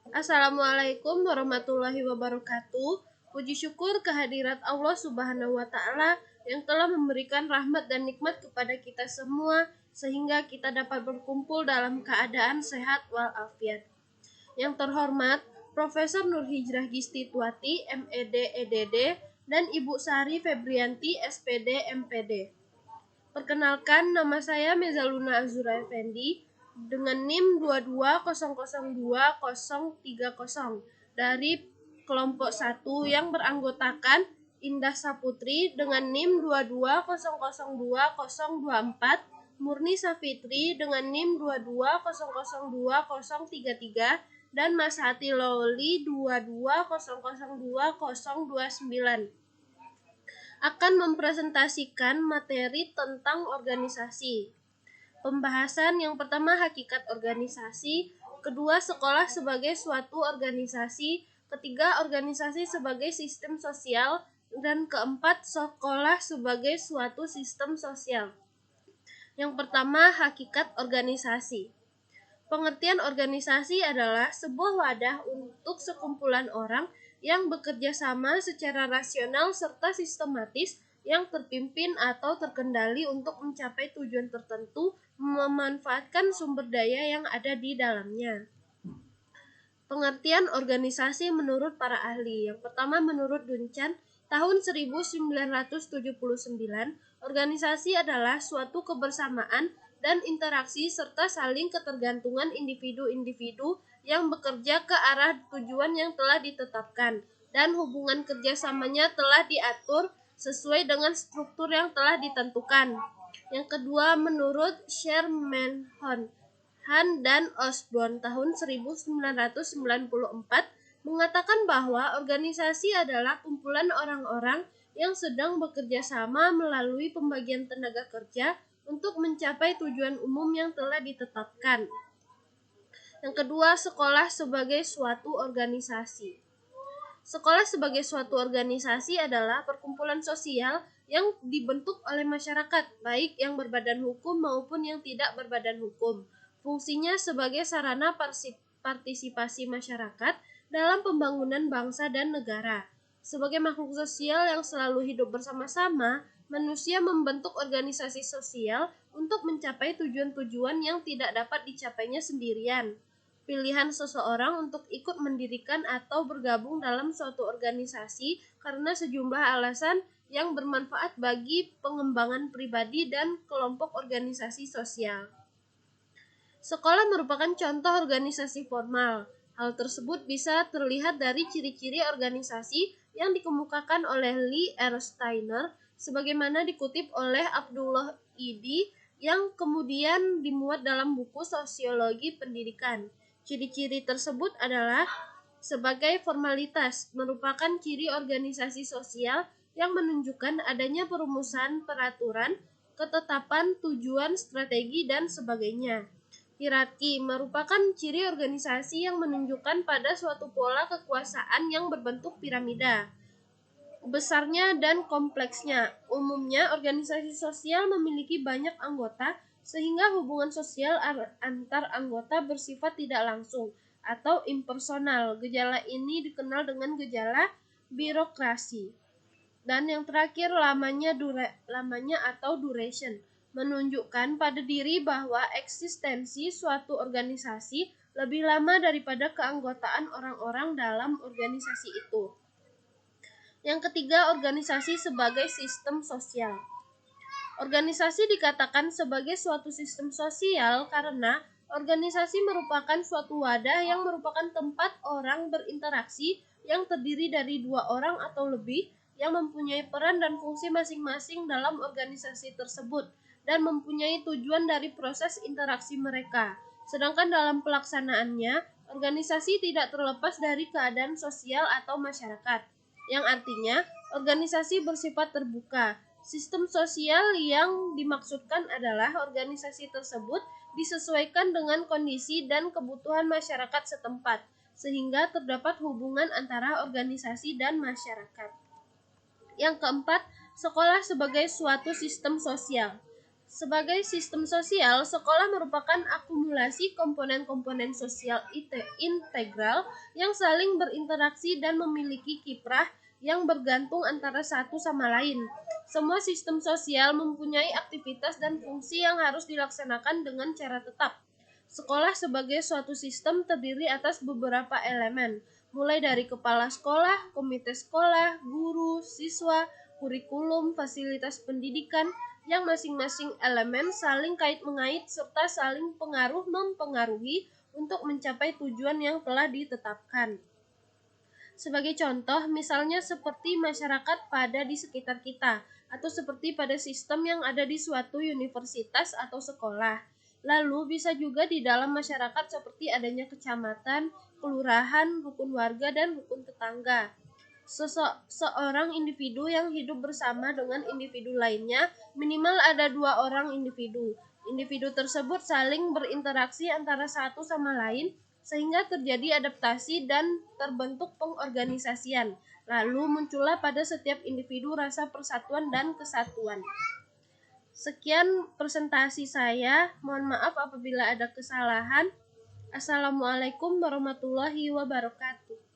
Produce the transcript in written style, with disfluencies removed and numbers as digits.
Assalamualaikum warahmatullahi wabarakatuh. Puji syukur kehadirat Allah Subhanahu wa Ta'ala yang telah memberikan rahmat dan nikmat kepada kita semua, sehingga kita dapat berkumpul dalam keadaan sehat walafiat. Yang terhormat, Profesor Nurhijrah Gistituati, MED, EDD, dan Ibu Sari Febrianti, SPD, MPD. Perkenalkan, nama saya Mezaluna Azura Effendi dengan NIM 22002030 dari kelompok 1 yang beranggotakan Indah Saputri dengan NIM 22002024, Murni Safitri dengan NIM 22002033, dan Mas Hati Loli 22002029 akan mempresentasikan materi tentang organisasi. Pembahasan yang pertama, hakikat organisasi, kedua, sekolah sebagai suatu organisasi, ketiga, organisasi sebagai sistem sosial, dan keempat, sekolah sebagai suatu sistem sosial. Yang pertama, hakikat organisasi. Pengertian organisasi adalah sebuah wadah untuk sekumpulan orang yang bekerja sama secara rasional serta sistematis, yang terpimpin atau terkendali untuk mencapai tujuan tertentu, memanfaatkan sumber daya yang ada di dalamnya. Pengertian organisasi menurut para ahli. Yang pertama, menurut Duncan, tahun 1979, organisasi adalah suatu kebersamaan dan interaksi serta saling ketergantungan individu-individu yang bekerja ke arah tujuan yang telah ditetapkan, dan hubungan kerjasamanya telah diatur sesuai dengan struktur yang telah ditentukan. Yang kedua, menurut Sherman Han dan Osborne tahun 1994 mengatakan bahwa organisasi adalah kumpulan orang-orang yang sedang bekerja sama melalui pembagian tenaga kerja untuk mencapai tujuan umum yang telah ditetapkan. Yang kedua, sekolah sebagai suatu organisasi. Sekolah sebagai suatu organisasi adalah perkumpulan sosial yang dibentuk oleh masyarakat, baik yang berbadan hukum maupun yang tidak berbadan hukum. Fungsinya sebagai sarana partisipasi masyarakat dalam pembangunan bangsa dan negara. Sebagai makhluk sosial yang selalu hidup bersama-sama, manusia membentuk organisasi sosial untuk mencapai tujuan-tujuan yang tidak dapat dicapainya sendirian. Pilihan seseorang untuk ikut mendirikan atau bergabung dalam suatu organisasi karena sejumlah alasan yang bermanfaat bagi pengembangan pribadi dan kelompok organisasi sosial. Sekolah merupakan contoh organisasi formal. Hal tersebut bisa terlihat dari ciri-ciri organisasi yang dikemukakan oleh Lee R. Steiner, sebagaimana dikutip oleh Abdullah Idi, yang kemudian dimuat dalam buku Sosiologi Pendidikan. Ciri-ciri tersebut adalah: sebagai formalitas, merupakan ciri organisasi sosial yang menunjukkan adanya perumusan, peraturan, ketetapan, tujuan, strategi, dan sebagainya. Hierarki merupakan ciri organisasi yang menunjukkan pada suatu pola kekuasaan yang berbentuk piramida. Besarnya dan kompleksnya. Umumnya, organisasi sosial memiliki banyak anggota, sehingga hubungan sosial antar anggota bersifat tidak langsung atau impersonal. Gejala ini dikenal dengan gejala birokrasi. Dan yang terakhir, lamanya atau duration, menunjukkan pada diri bahwa eksistensi suatu organisasi lebih lama daripada keanggotaan orang-orang dalam organisasi itu. Yang ketiga, organisasi sebagai sistem sosial. Organisasi dikatakan sebagai suatu sistem sosial karena organisasi merupakan suatu wadah yang merupakan tempat orang berinteraksi yang terdiri dari dua orang atau lebih yang mempunyai peran dan fungsi masing-masing dalam organisasi tersebut dan mempunyai tujuan dari proses interaksi mereka. Sedangkan dalam pelaksanaannya, organisasi tidak terlepas dari keadaan sosial atau masyarakat, yang artinya organisasi bersifat terbuka. Sistem sosial yang dimaksudkan adalah organisasi tersebut disesuaikan dengan kondisi dan kebutuhan masyarakat setempat, sehingga terdapat hubungan antara organisasi dan masyarakat. Yang keempat, sekolah sebagai suatu sistem sosial. Sebagai sistem sosial, sekolah merupakan akumulasi komponen-komponen sosial integral yang saling berinteraksi dan memiliki kiprah yang bergantung antara satu sama lain. Semua sistem sosial mempunyai aktivitas dan fungsi yang harus dilaksanakan dengan cara tetap. Sekolah sebagai suatu sistem terdiri atas beberapa elemen, mulai dari kepala sekolah, komite sekolah, guru, siswa, kurikulum, fasilitas pendidikan, yang masing-masing elemen saling kait-mengait serta saling pengaruh-mempengaruhi untuk mencapai tujuan yang telah ditetapkan. Sebagai contoh, misalnya seperti masyarakat pada di sekitar kita, atau seperti pada sistem yang ada di suatu universitas atau sekolah. Lalu bisa juga di dalam masyarakat seperti adanya kecamatan, kelurahan, rukun warga, dan rukun tetangga. Seorang individu yang hidup bersama dengan individu lainnya, minimal ada 2 orang individu. Individu tersebut saling berinteraksi antara satu sama lain, sehingga terjadi adaptasi dan terbentuk pengorganisasian. Lalu muncullah pada setiap individu rasa persatuan dan kesatuan. Sekian presentasi saya. Mohon maaf apabila ada kesalahan. Assalamualaikum warahmatullahi wabarakatuh.